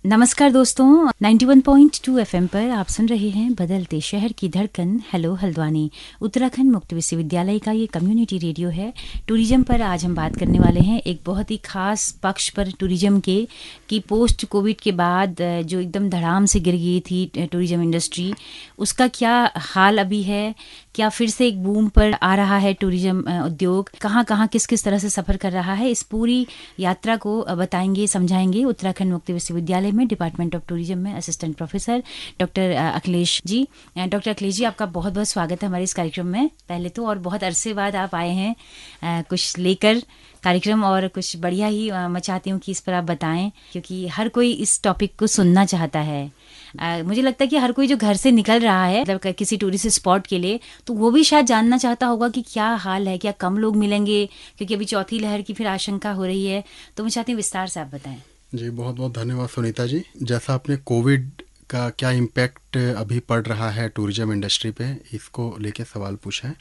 नमस्कार दोस्तों, 91.2 एफएम पर आप सुन रहे हैं बदलते शहर की धड़कन। हेलो हल्द्वानी, उत्तराखंड मुक्त विश्वविद्यालय का ये कम्युनिटी रेडियो है। टूरिज्म पर आज हम बात करने वाले हैं, एक बहुत ही खास पक्ष पर टूरिज्म के कि पोस्ट कोविड के बाद जो एकदम धड़ाम से गिर गई थी टूरिज्म इंडस्ट्री, उसका क्या हाल अभी है, क्या फिर से एक बूम पर आ रहा है टूरिज्म उद्योग, कहाँ कहाँ किस किस तरह से सफ़र कर रहा है। इस पूरी यात्रा को बताएंगे, समझाएंगे उत्तराखंड मुक्त विश्वविद्यालय में डिपार्टमेंट ऑफ टूरिज्म में assistant professor doctor Akhilesh ji. Doctor Akhilesh ji, आपका बहुत बहुत स्वागत है हमारे इस कार्यक्रम में पहले तो, और बहुत अरसे बाद आप आए हैं कुछ लेकर कार्यक्रम, और कुछ बढ़िया ही मैं चाहती हूँ कि इस पर आप बताएं, क्योंकि हर कोई इस टॉपिक को सुनना चाहता है। मुझे लगता है कि हर कोई जो घर से निकल रहा है मतलब किसी टूरिस्ट स्पॉट के लिए, तो वो भी शायद जानना चाहता होगा कि क्या हाल है, क्या कम लोग मिलेंगे, क्योंकि अभी चौथी लहर की फिर आशंका हो रही है। तो मैं चाहती हूँ विस्तार से आप बताएं। जी, बहुत बहुत धन्यवाद सुनीता जी। जैसा आपने कोविड का क्या इम्पैक्ट अभी पड़ रहा है टूरिज्म इंडस्ट्री पे, इसको लेके सवाल पूछा है,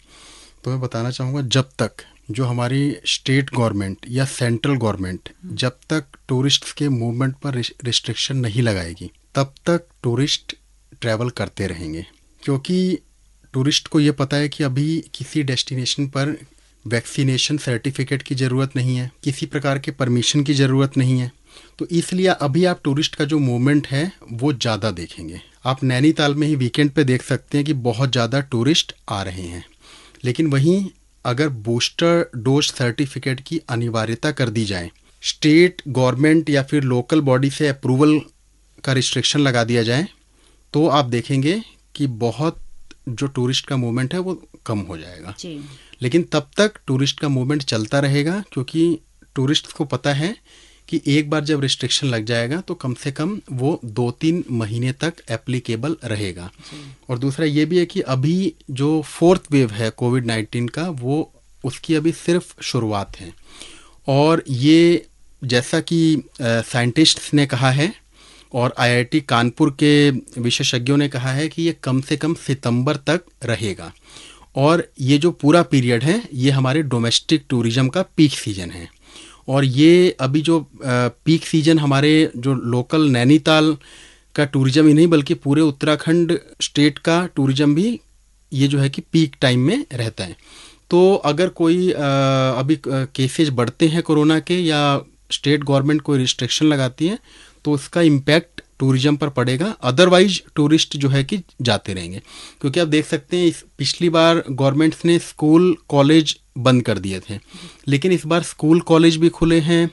तो मैं बताना चाहूँगा, जब तक जो हमारी स्टेट गवर्नमेंट या सेंट्रल गवर्नमेंट जब तक टूरिस्ट के मूवमेंट पर रिस्ट्रिक्शन नहीं लगाएगी, तब तक टूरिस्ट ट्रैवल करते रहेंगे। क्योंकि टूरिस्ट को ये पता है कि अभी किसी डेस्टिनेशन पर वैक्सीनेशन सर्टिफिकेट की ज़रूरत नहीं है, किसी प्रकार के परमिशन की ज़रूरत नहीं है। तो इसलिए अभी आप टूरिस्ट का जो मूवमेंट है वो ज़्यादा देखेंगे। आप नैनीताल में ही वीकेंड पे देख सकते हैं कि बहुत ज़्यादा टूरिस्ट आ रहे हैं। लेकिन वहीं अगर बूस्टर डोज सर्टिफिकेट की अनिवार्यता कर दी जाए, स्टेट गवर्नमेंट या फिर लोकल बॉडी से अप्रूवल का रिस्ट्रिक्शन लगा दिया जाए, तो आप देखेंगे कि बहुत जो टूरिस्ट का मूवमेंट है वो कम हो जाएगा। लेकिन तब तक टूरिस्ट का मूवमेंट चलता रहेगा, क्योंकि टूरिस्ट को पता है कि एक बार जब रिस्ट्रिक्शन लग जाएगा तो कम से कम वो 2-3 महीने तक एप्लीकेबल रहेगा। और दूसरा ये भी है कि अभी जो 4th वेव है कोविड-19 का, वो उसकी अभी सिर्फ शुरुआत है। और ये जैसा कि साइंटिस्ट्स ने कहा है और आईआईटी कानपुर के विशेषज्ञों ने कहा है कि ये कम से कम सितंबर तक रहेगा। और ये जो पूरा पीरियड है ये हमारे डोमेस्टिक टूरिज्म का पीक सीजन है। और ये अभी जो पीक सीजन हमारे जो लोकल नैनीताल का टूरिज्म ही नहीं बल्कि पूरे उत्तराखंड स्टेट का टूरिज्म भी ये जो है कि पीक टाइम में रहता है। तो अगर कोई अभी केसेज बढ़ते हैं कोरोना के या स्टेट गवर्नमेंट कोई रिस्ट्रिक्शन लगाती है, तो उसका इम्पैक्ट टूरिज्म पर पड़ेगा। अदरवाइज टूरिस्ट जो है कि जाते रहेंगे। क्योंकि आप देख सकते हैं पिछली बार गवर्नमेंट्स ने स्कूल कॉलेज बंद कर दिए थे, लेकिन इस बार स्कूल कॉलेज भी खुले हैं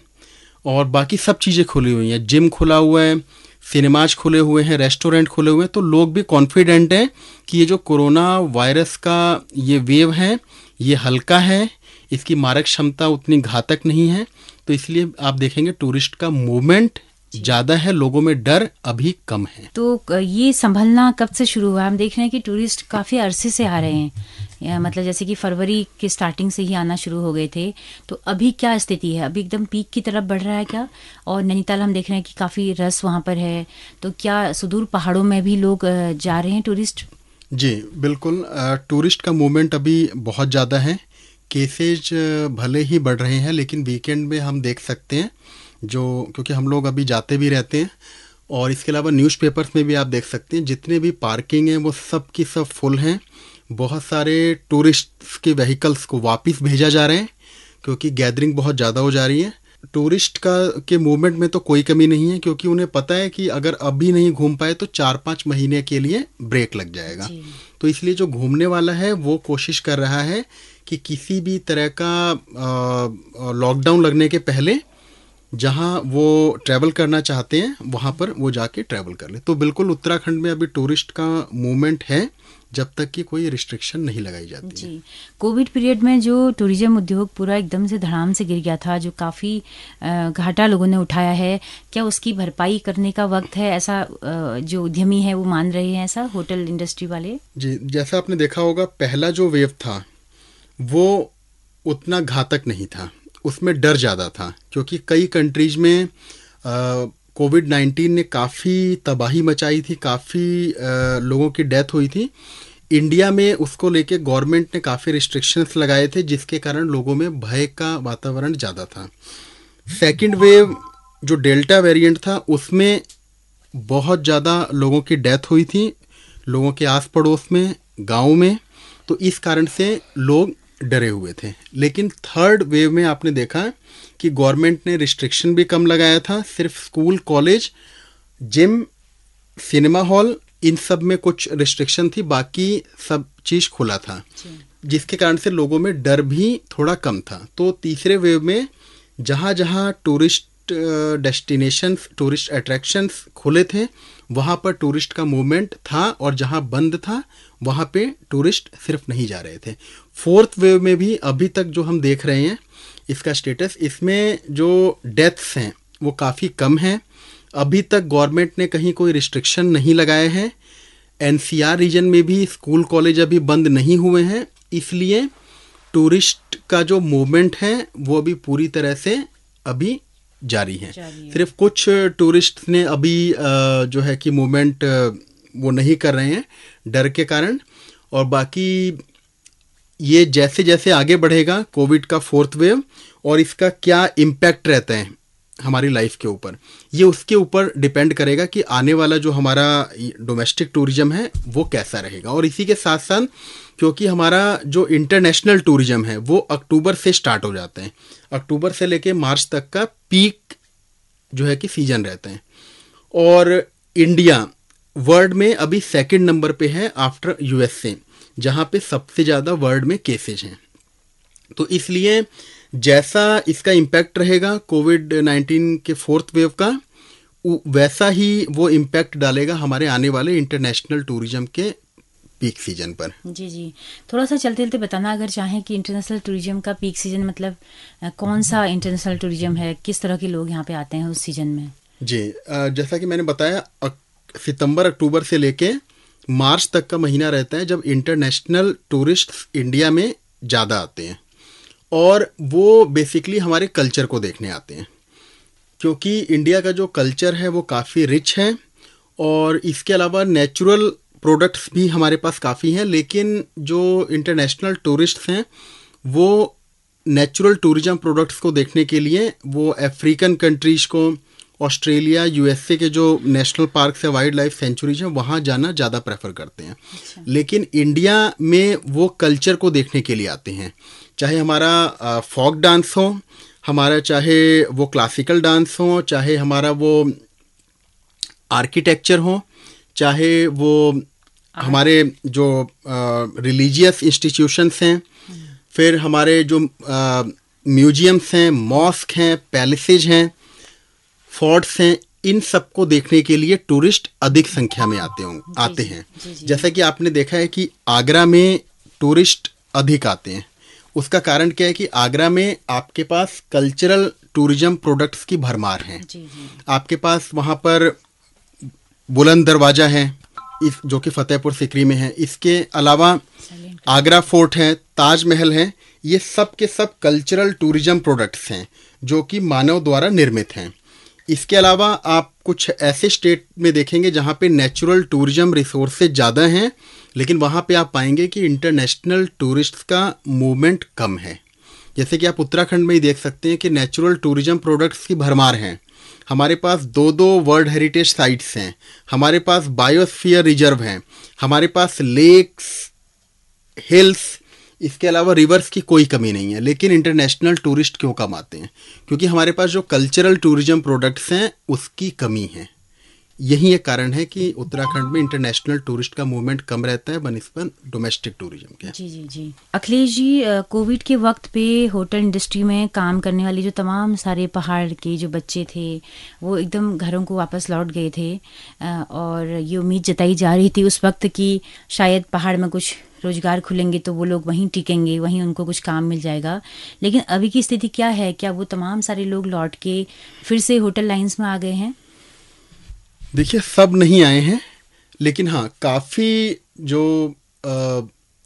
और बाकी सब चीज़ें खुली हुई हैं। जिम खुला हुआ है, सिनेमाज खुले हुए हैं, रेस्टोरेंट खुले हुए हैं। तो लोग भी कॉन्फिडेंट हैं कि ये जो कोरोना वायरस का ये वेव है ये हल्का है, इसकी मारक क्षमता उतनी घातक नहीं है। तो इसलिए आप देखेंगे टूरिस्ट का मूवमेंट ज़्यादा है, लोगों में डर अभी कम है। तो ये संभलना कब से शुरू हुआ? हम देख रहे हैं कि टूरिस्ट काफ़ी अरसे से आ रहे हैं, मतलब जैसे कि फरवरी के स्टार्टिंग से ही आना शुरू हो गए थे। तो अभी क्या स्थिति है? अभी एकदम पीक की तरफ बढ़ रहा है क्या? और नैनीताल हम देख रहे हैं कि काफ़ी रस वहाँ पर है, तो क्या सुदूर पहाड़ों में भी लोग जा रहे हैं टूरिस्ट? जी बिल्कुल, टूरिस्ट का मूवमेंट अभी बहुत ज़्यादा है। केसेज भले ही बढ़ रहे हैं, लेकिन वीकेंड में हम देख सकते हैं क्योंकि हम लोग अभी जाते भी रहते हैं, और इसके अलावा न्यूज़पेपर्स में भी आप देख सकते हैं जितने भी पार्किंग हैं वो सब की सब फुल हैं। बहुत सारे टूरिस्ट के व्हीकल्स को वापस भेजा जा रहे हैं क्योंकि गैदरिंग बहुत ज़्यादा हो जा रही है। टूरिस्ट के मूवमेंट में तो कोई कमी नहीं है, क्योंकि उन्हें पता है कि अगर अभी नहीं घूम पाए तो 4-5 महीने के लिए ब्रेक लग जाएगा। तो इसलिए जो घूमने वाला है वो कोशिश कर रहा है कि किसी भी तरह का लॉकडाउन लगने के पहले जहाँ वो ट्रैवल करना चाहते हैं वहाँ पर वो जाके ट्रैवल कर ले। तो बिल्कुल उत्तराखंड में अभी टूरिस्ट का मूवमेंट है जब तक कि कोई रिस्ट्रिक्शन नहीं लगाई जाती है। कोविड पीरियड में जो टूरिज्म उद्योग पूरा एकदम से धड़ाम से गिर गया था, जो काफ़ी घाटा लोगों ने उठाया है, क्या उसकी भरपाई करने का वक्त है, ऐसा जो उद्यमी है वो मान रहे हैं, ऐसा होटल इंडस्ट्री वाले? जी, जैसा आपने देखा होगा पहला जो वेव था वो उतना घातक नहीं था, उसमें डर ज़्यादा था, क्योंकि कई कंट्रीज में कोविड-19 ने काफ़ी तबाही मचाई थी, काफ़ी लोगों की डेथ हुई थी। इंडिया में उसको लेके गवर्नमेंट ने काफ़ी रिस्ट्रिक्शंस लगाए थे, जिसके कारण लोगों में भय का वातावरण ज़्यादा था। सेकंड वेव जो डेल्टा वेरिएंट था उसमें बहुत ज़्यादा लोगों की डेथ हुई थी, लोगों के आस पड़ोस में, गाँव में। तो इस कारण से लोग डरे हुए थे। लेकिन थर्ड वेव में आपने देखा कि गवर्नमेंट ने रिस्ट्रिक्शन भी कम लगाया था। सिर्फ school, college, gym, cinema hall, इन सब में कुछ रिस्ट्रिक्शन थी, बाकी सब चीज़ खुला था, जिसके कारण से लोगों में डर भी थोड़ा कम था। तो तीसरे वेव में जहाँ जहाँ टूरिस्ट डेस्टिनेशंस, टूरिस्ट अट्रैक्शंस खुले थे, वहाँ पर टूरिस्ट का मूवमेंट था, और जहाँ बंद था वहाँ पे टूरिस्ट सिर्फ नहीं जा रहे थे। फोर्थ वेव में भी अभी तक जो हम देख रहे हैं इसका स्टेटस, इसमें जो डेथ्स हैं वो काफ़ी कम हैं। अभी तक गवर्नमेंट ने कहीं कोई रिस्ट्रिक्शन नहीं लगाए हैं। एनसीआर रीजन में भी स्कूल, कॉलेज अभी बंद नहीं हुए हैं, इसलिए टूरिस्ट का जो मूवमेंट है वो अभी पूरी तरह से अभी जारी है। सिर्फ कुछ टूरिस्ट ने अभी जो है कि मूवमेंट वो नहीं कर रहे हैं डर के कारण, और बाकी ये जैसे जैसे आगे बढ़ेगा कोविड का फोर्थ वेव और इसका क्या इम्पैक्ट रहता है हमारी लाइफ के ऊपर, ये उसके ऊपर डिपेंड करेगा कि आने वाला जो हमारा डोमेस्टिक टूरिज्म है वो कैसा रहेगा। और इसी के साथ साथ क्योंकि हमारा जो इंटरनेशनल टूरिज्म है वो अक्टूबर से स्टार्ट हो जाते हैं, अक्टूबर से लेके मार्च तक का पीक जो है कि सीजन रहते हैं। और इंडिया वर्ल्ड में अभी सेकंड नंबर पे है आफ्टर यूएसए, जहाँ पे सबसे ज़्यादा वर्ल्ड में केसेज हैं। तो इसलिए जैसा इसका इम्पैक्ट रहेगा कोविड-19 के फोर्थ वेव का, वैसा ही वो इम्पैक्ट डालेगा हमारे आने वाले इंटरनेशनल टूरिज्म के पीक सीजन पर। जी जी, थोड़ा सा चलते चलते बताना अगर चाहें कि इंटरनेशनल टूरिज्म का पीक सीजन मतलब कौन सा इंटरनेशनल टूरिज्म है, किस तरह के लोग यहाँ पे आते हैं उस सीजन में? जी, जैसा कि मैंने बताया, सितंबर अक्टूबर से लेके मार्च तक का महीना रहता है जब इंटरनेशनल टूरिस्ट इंडिया में ज़्यादा आते हैं, और वो बेसिकली हमारे कल्चर को देखने आते हैं, क्योंकि इंडिया का जो कल्चर है वो काफ़ी रिच है, और इसके अलावा नेचुरल प्रोडक्ट्स भी हमारे पास काफ़ी हैं। लेकिन जो इंटरनेशनल टूरिस्ट्स हैं वो नेचुरल टूरिज्म प्रोडक्ट्स को देखने के लिए वो अफ्रीकन कंट्रीज़ को, ऑस्ट्रेलिया, यूएसए के जो नेशनल पार्क्स है, वाइल्ड लाइफ सेंचुरीज हैं, वहाँ जाना ज़्यादा प्रेफर करते हैं। अच्छा। लेकिन इंडिया में वो कल्चर को देखने के लिए आते हैं, चाहे हमारा फोक डांस हो, हमारा चाहे वो क्लासिकल डांस हो, चाहे हमारा वो आर्किटेक्चर हो, चाहे वो हमारे जो रिलीजियस इंस्टीट्यूशंस हैं, फिर हमारे जो म्यूजियम्स हैं, मॉस्क हैं, पैलेसेज हैं, फोर्ट्स हैं, इन सब को देखने के लिए टूरिस्ट अधिक संख्या में आते हैं। जैसा कि आपने देखा है कि आगरा में टूरिस्ट अधिक आते हैं। उसका कारण क्या है कि आगरा में आपके पास कल्चरल टूरिज्म प्रोडक्ट्स की भरमार है। आपके पास वहाँ पर बुलंद दरवाज़ा है, जो कि फतेहपुर सिकरी में है। इसके अलावा आगरा फोर्ट है, ताजमहल है। ये सब के सब कल्चरल टूरिज्म प्रोडक्ट्स हैं जो कि मानव द्वारा निर्मित हैं। इसके अलावा आप कुछ ऐसे स्टेट में देखेंगे जहाँ पे नेचुरल टूरिज्म रिसोर्सेज ज़्यादा हैं, लेकिन वहाँ पे आप पाएंगे कि इंटरनेशनल टूरिस्ट्स का मूवमेंट कम है। जैसे कि आप उत्तराखंड में ही देख सकते हैं कि नेचुरल टूरिज्म प्रोडक्ट्स की भरमार हैं। हमारे पास 2 वर्ल्ड हेरिटेज साइट्स हैं, हमारे पास बायोस्फीयर रिजर्व हैं, हमारे पास लेक्स, हिल्स, इसके अलावा रिवर्स की कोई कमी नहीं है। लेकिन इंटरनेशनल टूरिस्ट क्यों कम आते हैं? क्योंकि हमारे पास जो कल्चरल टूरिज्म प्रोडक्ट्स हैं उसकी कमी है। यही एक कारण है कि उत्तराखंड में इंटरनेशनल टूरिस्ट का मूवमेंट कम रहता है बनिस्बत डोमेस्टिक टूरिज्म के। जी जी जी, अखिलेश जी, कोविड के वक्त पे होटल इंडस्ट्री में काम करने वाले जो तमाम सारे पहाड़ के जो बच्चे थे वो एकदम घरों को वापस लौट गए थे, और ये उम्मीद जताई जा रही थी उस वक्त कि शायद पहाड़ में कुछ रोजगार खुलेंगे तो वो लोग वहीं टिकेंगे, वहीं उनको कुछ काम मिल जाएगा। लेकिन अभी की स्थिति क्या है? क्या वो तमाम सारे लोग लौट के फिर से होटल लाइंस में आ गए हैं? देखिए, सब नहीं आए हैं, लेकिन हाँ, काफ़ी जो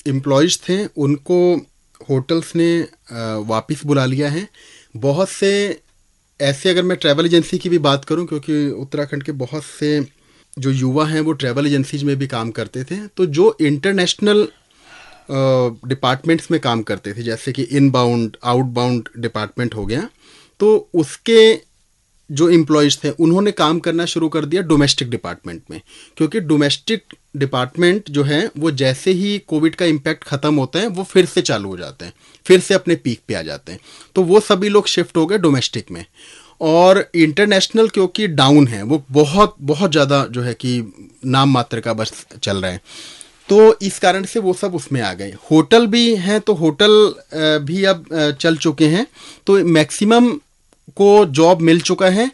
एम्प्लॉयज़ थे उनको होटल्स ने वापस बुला लिया है। बहुत से ऐसे, अगर मैं ट्रैवल एजेंसी की भी बात करूं, क्योंकि उत्तराखंड के बहुत से जो युवा हैं वो ट्रैवल एजेंसीज में भी काम करते थे, तो जो इंटरनेशनल डिपार्टमेंट्स में काम करते थे, जैसे कि इनबाउंड, आउटबाउंड डिपार्टमेंट हो गया, तो उसके जो एम्प्लॉयज़ थे उन्होंने काम करना शुरू कर दिया डोमेस्टिक डिपार्टमेंट में, क्योंकि डोमेस्टिक डिपार्टमेंट जो है वो जैसे ही कोविड का इम्पैक्ट ख़त्म होता है वो फिर से चालू हो जाते हैं, फिर से अपने पीक पे आ जाते हैं। तो वो सभी लोग शिफ्ट हो गए डोमेस्टिक में, और इंटरनेशनल क्योंकि डाउन है, वो बहुत बहुत ज़्यादा जो है कि नाम मात्र का बस चल रहा है, तो इस कारण से वो सब उसमें आ गए। होटल भी हैं तो होटल भी अब चल चुके हैं, तो मैक्सिमम को जॉब मिल चुका है।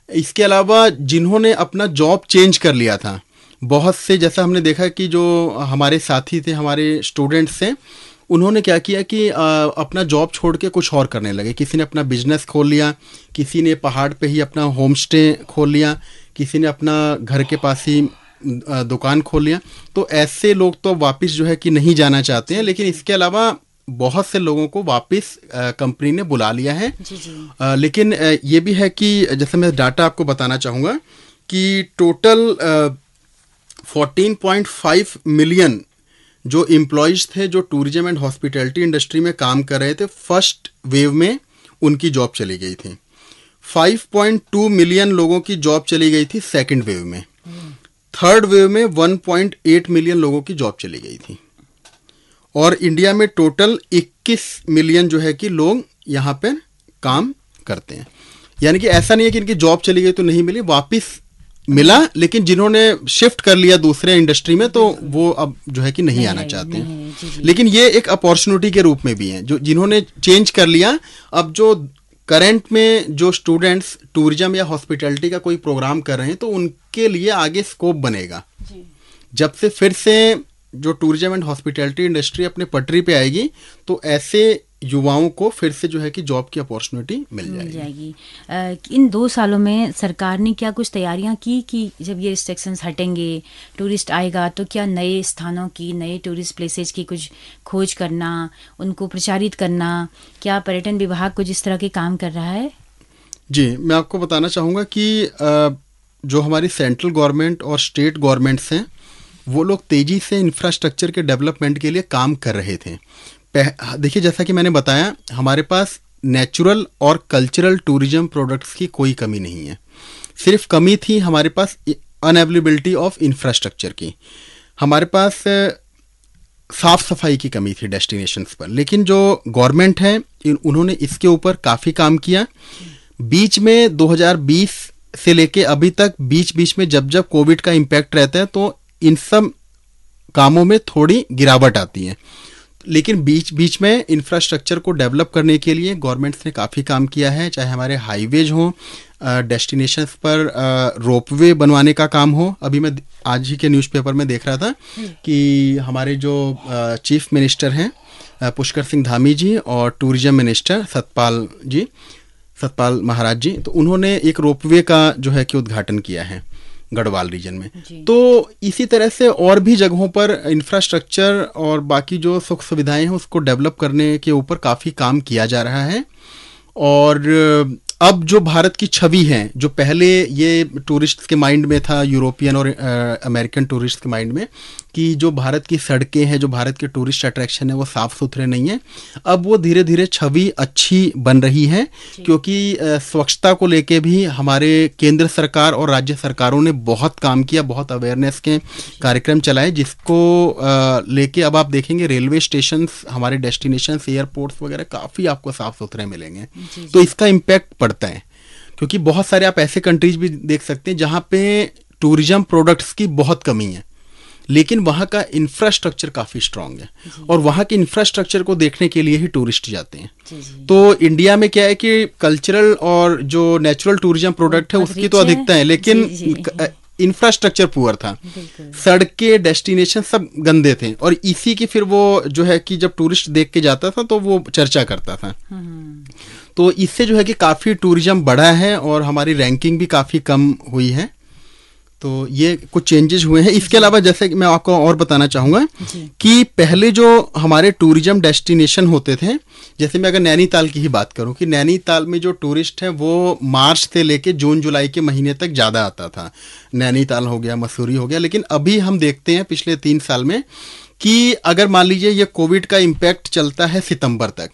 इसके अलावा जिन्होंने अपना जॉब चेंज कर लिया था, बहुत से, जैसा हमने देखा कि जो हमारे साथी थे, हमारे स्टूडेंट्स थे, उन्होंने क्या किया कि अपना जॉब छोड़ के कुछ और करने लगे। किसी ने अपना बिजनेस खोल लिया, किसी ने पहाड़ पे ही अपना होम स्टे खोल लिया, किसी ने अपना घर के पास ही दुकान खोल लिया। तो ऐसे लोग तो वापस जो है कि नहीं जाना चाहते हैं, लेकिन इसके अलावा बहुत से लोगों को वापस कंपनी ने बुला लिया है। लेकिन ये भी है कि जैसे मैं डाटा आपको बताना चाहूँगा कि टोटल 14.5 मिलियन जो एम्प्लॉयज़ थे जो टूरिज्म एंड हॉस्पिटैलिटी इंडस्ट्री में काम कर रहे थे, फर्स्ट वेव में उनकी जॉब चली गई थी। 5.2 मिलियन लोगों की जॉब चली गई थी सेकंड वेव में। थर्ड वेव में 1.8 मिलियन लोगों की जॉब चली गई थी। और इंडिया में टोटल 21 मिलियन जो है कि लोग यहाँ पे काम करते हैं। यानी कि ऐसा नहीं है कि इनकी जॉब चली गई तो नहीं मिली, वापस मिला, लेकिन जिन्होंने शिफ्ट कर लिया दूसरे इंडस्ट्री में तो वो अब जो है कि नहीं आना चाहते हैं। लेकिन ये एक अपॉर्चुनिटी के रूप में भी है, जो जिन्होंने चेंज कर लिया, अब जो करंट में जो स्टूडेंट्स टूरिज्म या हॉस्पिटैलिटी का कोई प्रोग्राम कर रहे हैं तो उनके लिए आगे स्कोप बनेगा। जब से फिर से जो टूरिज्म एंड हॉस्पिटैलिटी इंडस्ट्री अपने पटरी पे आएगी तो ऐसे युवाओं को फिर से जो है कि जॉब की अपॉर्चुनिटी मिल जाएगी। इन 2 सालों में सरकार ने क्या कुछ तैयारियां की कि जब ये रिस्ट्रिक्शंस हटेंगे, टूरिस्ट आएगा, तो क्या नए स्थानों की, नए टूरिस्ट प्लेसेज की कुछ खोज करना, उनको प्रचारित करना, क्या पर्यटन विभाग कुछ इस तरह के काम कर रहा है? जी, मैं आपको बताना चाहूँगा कि जो हमारी सेंट्रल गवर्नमेंट और स्टेट गवर्नमेंट्स हैं वो लोग तेज़ी से इंफ्रास्ट्रक्चर के डेवलपमेंट के लिए काम कर रहे थे। देखिए, जैसा कि मैंने बताया, हमारे पास नेचुरल और कल्चरल टूरिज्म प्रोडक्ट्स की कोई कमी नहीं है। सिर्फ कमी थी हमारे पास अनअवेलेबिलिटी ऑफ इंफ्रास्ट्रक्चर की। हमारे पास साफ सफाई की कमी थी डेस्टिनेशंस पर, लेकिन जो गवर्नमेंट है उन्होंने इसके ऊपर काफ़ी काम किया। बीच में 2020 से लेके अभी तक बीच बीच में जब जब कोविड का इम्पैक्ट रहता है तो इन सब कामों में थोड़ी गिरावट आती है, लेकिन बीच बीच में इंफ्रास्ट्रक्चर को डेवलप करने के लिए गवर्नमेंट्स ने काफ़ी काम किया है। चाहे हमारे हाईवेज हों, डेस्टिनेशंस पर रोपवे बनवाने का काम हो। अभी मैं आज ही के न्यूज़पेपर में देख रहा था कि हमारे जो चीफ मिनिस्टर हैं पुष्कर सिंह धामी जी और टूरिज्म मिनिस्टर सतपाल महाराज जी, तो उन्होंने एक रोपवे का जो है कि उद्घाटन किया है गढ़वाल रीजन में। तो इसी तरह से और भी जगहों पर इंफ्रास्ट्रक्चर और बाकी जो सुख सुविधाएं हैं उसको डेवलप करने के ऊपर काफ़ी काम किया जा रहा है। और अब जो भारत की छवि है, जो पहले ये टूरिस्ट के माइंड में था, यूरोपियन और अमेरिकन टूरिस्ट के माइंड में, कि जो भारत की सड़कें हैं, जो भारत के टूरिस्ट अट्रैक्शन है वो साफ़ सुथरे नहीं है, अब वो धीरे धीरे छवि अच्छी बन रही है। क्योंकि स्वच्छता को लेके भी हमारे केंद्र सरकार और राज्य सरकारों ने बहुत काम किया, बहुत अवेयरनेस के कार्यक्रम चलाए, जिसको लेके अब आप देखेंगे रेलवे स्टेशन, हमारे डेस्टिनेशंस, एयरपोर्ट्स वगैरह काफ़ी आपको साफ़ सुथरे मिलेंगे। तो इसका इम्पैक्ट पड़ता है, क्योंकि बहुत सारे आप ऐसे कंट्रीज भी देख सकते हैं जहाँ पे टूरिज्म प्रोडक्ट्स की बहुत कमी है, लेकिन वहाँ का इंफ्रास्ट्रक्चर काफ़ी स्ट्रांग है, और वहाँ के इंफ्रास्ट्रक्चर को देखने के लिए ही टूरिस्ट जाते हैं। तो इंडिया में क्या है कि कल्चरल और जो नेचुरल टूरिज्म प्रोडक्ट है उसकी तो अधिकता है, लेकिन इंफ्रास्ट्रक्चर पुअर था, सड़कें, डेस्टिनेशन सब गंदे थे, और इसी की फिर वो जो है कि जब टूरिस्ट देख के जाता था तो वो चर्चा करता था। तो इससे जो है कि काफ़ी टूरिज्म बढ़ा है और हमारी रैंकिंग भी काफ़ी कम हुई है। तो ये कुछ चेंजेस हुए हैं। इसके अलावा जैसे कि मैं आपको और बताना चाहूँगा कि पहले जो हमारे टूरिज्म डेस्टिनेशन होते थे, जैसे मैं अगर नैनीताल की ही बात करूं, कि नैनीताल में जो टूरिस्ट है वो मार्च से लेके जून जुलाई के महीने तक ज़्यादा आता था। नैनीताल हो गया, मसूरी हो गया, लेकिन अभी हम देखते हैं पिछले 3 साल में कि अगर मान लीजिए ये कोविड का इम्पैक्ट चलता है सितंबर तक,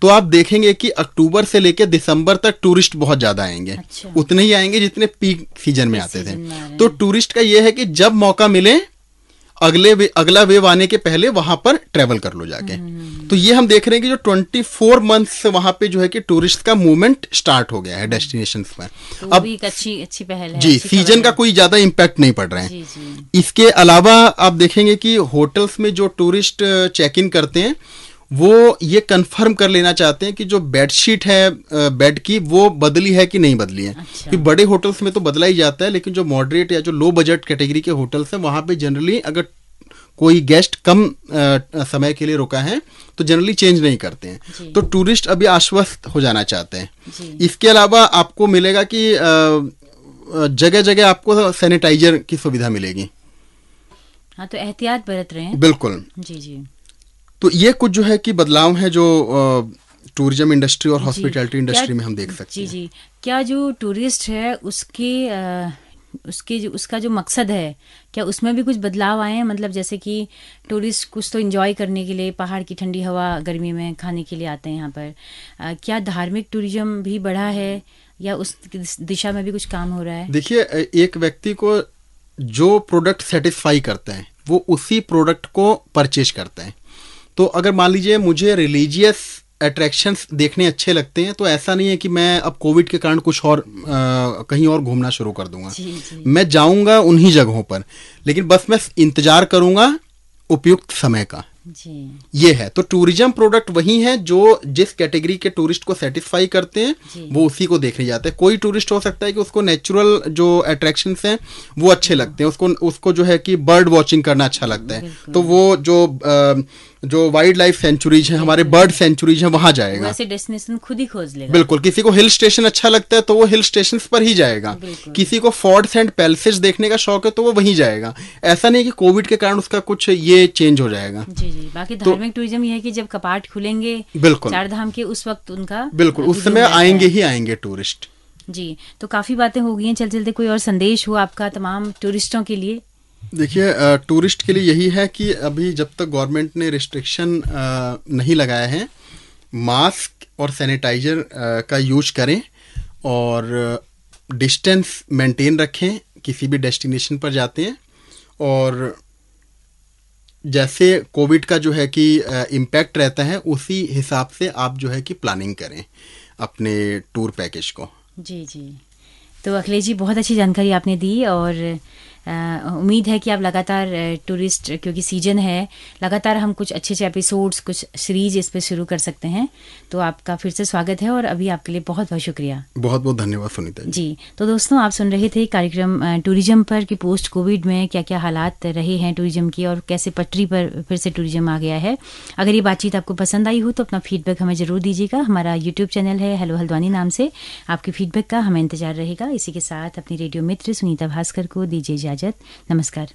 तो आप देखेंगे कि अक्टूबर से लेकर दिसंबर तक टूरिस्ट बहुत ज्यादा आएंगे। अच्छा। उतने ही आएंगे जितने पीक सीजन में आते थे। सीजन में आ रहे तो हैं। टूरिस्ट का ये है कि जब मौका मिले अगला वेव आने के पहले वहां पर ट्रेवल कर लो जाके। तो ये हम देख रहे हैं कि जो 24 मंथ से वहां पे जो है कि टूरिस्ट का मूवमेंट स्टार्ट हो गया है डेस्टिनेशंस पर। तो अब भी एक अच्छी पहल है। जी, अच्छी सीजन खबर का है। कोई ज्यादा इम्पैक्ट नहीं पड़ रहा है। जी जी। इसके अलावा आप देखेंगे कि होटल्स में जो टूरिस्ट चेक इन करते हैं वो ये कंफर्म कर लेना चाहते हैं कि जो बेडशीट है बेड की वो बदली है कि नहीं बदली है। अच्छा। कि बड़े होटल्स में तो बदला ही जाता है, लेकिन जो मॉडरेट या जो लो बजट कैटेगरी के होटल्स हैं वहां पे जनरली अगर कोई गेस्ट कम समय के लिए रुका है तो जनरली चेंज नहीं करते हैं। तो टूरिस्ट अभी आश्वस्त हो जाना चाहते हैं। इसके अलावा आपको मिलेगा कि जगह जगह आपको सैनिटाइजर की सुविधा मिलेगी। हाँ, तो एहतियात बरत रहे हैं। बिल्कुल। जी जी। तो ये कुछ जो है कि बदलाव है जो टूरिज्म इंडस्ट्री और हॉस्पिटैलिटी इंडस्ट्री में हम देख सकते हैं। जी जी। क्या जो टूरिस्ट है उसका जो मकसद है, क्या उसमें भी कुछ बदलाव आए हैं? मतलब जैसे कि टूरिस्ट कुछ तो एंजॉय करने के लिए, पहाड़ की ठंडी हवा गर्मी में खाने के लिए आते हैं यहाँ पर। क्या धार्मिक टूरिज्म भी बढ़ा है या उस दिशा में भी कुछ काम हो रहा है? देखिए, एक व्यक्ति को जो प्रोडक्ट सेटिस्फाई करता है वो उसी प्रोडक्ट को परचेज करता है। तो अगर मान लीजिए मुझे रिलीजियस अट्रैक्शंस देखने अच्छे लगते हैं, तो ऐसा नहीं है कि मैं अब कोविड के कारण कुछ और कहीं और घूमना शुरू कर दूंगा। जी जी। मैं जाऊंगा उन्हीं जगहों पर, लेकिन बस मैं इंतजार करूंगा उपयुक्त समय का। जी। ये है। तो टूरिज्म प्रोडक्ट वही है जो जिस कैटेगरी के टूरिस्ट को सेटिस्फाई करते हैं वो उसी को देखने जाते हैं। कोई टूरिस्ट हो सकता है कि उसको नेचुरल जो अट्रैक्शंस हैं वो अच्छे लगते हैं, उसको जो है कि बर्ड वॉचिंग करना अच्छा लगता है, तो वो जो वाइल्ड लाइफ सेंचुरीज हैं, हमारे बर्ड सेंचुरीज हैं, वहां जाएगा। वैसे डेस्टिनेशन खुद ही खोज लेगा। बिल्कुल। किसी को हिल स्टेशन अच्छा लगता है तो वो हिल स्टेशन पर ही जाएगा। किसी को फोर्ट्स एंड पैलेसेस देखने का शौक है तो वो वहीं जाएगा। ऐसा नहीं कि कोविड के कारण उसका कुछ ये चेंज हो जाएगा। जी जी। बाकी धार्मिक टूरिज्म ये है कि जब कपाट खुलेंगे बिल्कुल चार धाम के, उस वक्त उनका बिल्कुल उस समय आएंगे ही आएंगे टूरिस्ट। जी। तो काफी बातें हो गई हैं, चलते चलते कोई और संदेश हो आपका तमाम टूरिस्टों के लिए? देखिए, टूरिस्ट के लिए यही है कि अभी जब तक गवर्नमेंट ने रिस्ट्रिक्शन नहीं लगाया है, मास्क और सैनिटाइजर का यूज करें और डिस्टेंस मेंटेन रखें किसी भी डेस्टिनेशन पर जाते हैं। और जैसे कोविड का जो है कि इम्पैक्ट रहता है उसी हिसाब से आप जो है कि प्लानिंग करें अपने टूर पैकेज को। जी जी। तो अखिलेश जी, बहुत अच्छी जानकारी आपने दी और उम्मीद है कि आप लगातार टूरिस्ट, क्योंकि सीजन है, लगातार हम कुछ अच्छे अच्छे एपिसोड्स, कुछ सीरीज इस पे शुरू कर सकते हैं। तो आपका फिर से स्वागत है और अभी आपके लिए बहुत बहुत शुक्रिया। बहुत बहुत धन्यवाद सुनीता जी। तो दोस्तों, आप सुन रहे थे कार्यक्रम टूरिज्म पर कि पोस्ट कोविड में क्या क्या हालात रहे हैं टूरिज्म की और कैसे पटरी पर फिर से टूरिज्म आ गया है। अगर ये बातचीत आपको पसंद आई हो तो अपना फीडबैक हमें ज़रूर दीजिएगा। हमारा यूट्यूब चैनल है हेलो हल्द्वानी नाम से, आपके फीडबैक का हमें इंतजार रहेगा। इसी के साथ अपनी रेडियो मित्र सुनीता भास्कर को दीजिए इजाजत। नमस्कार।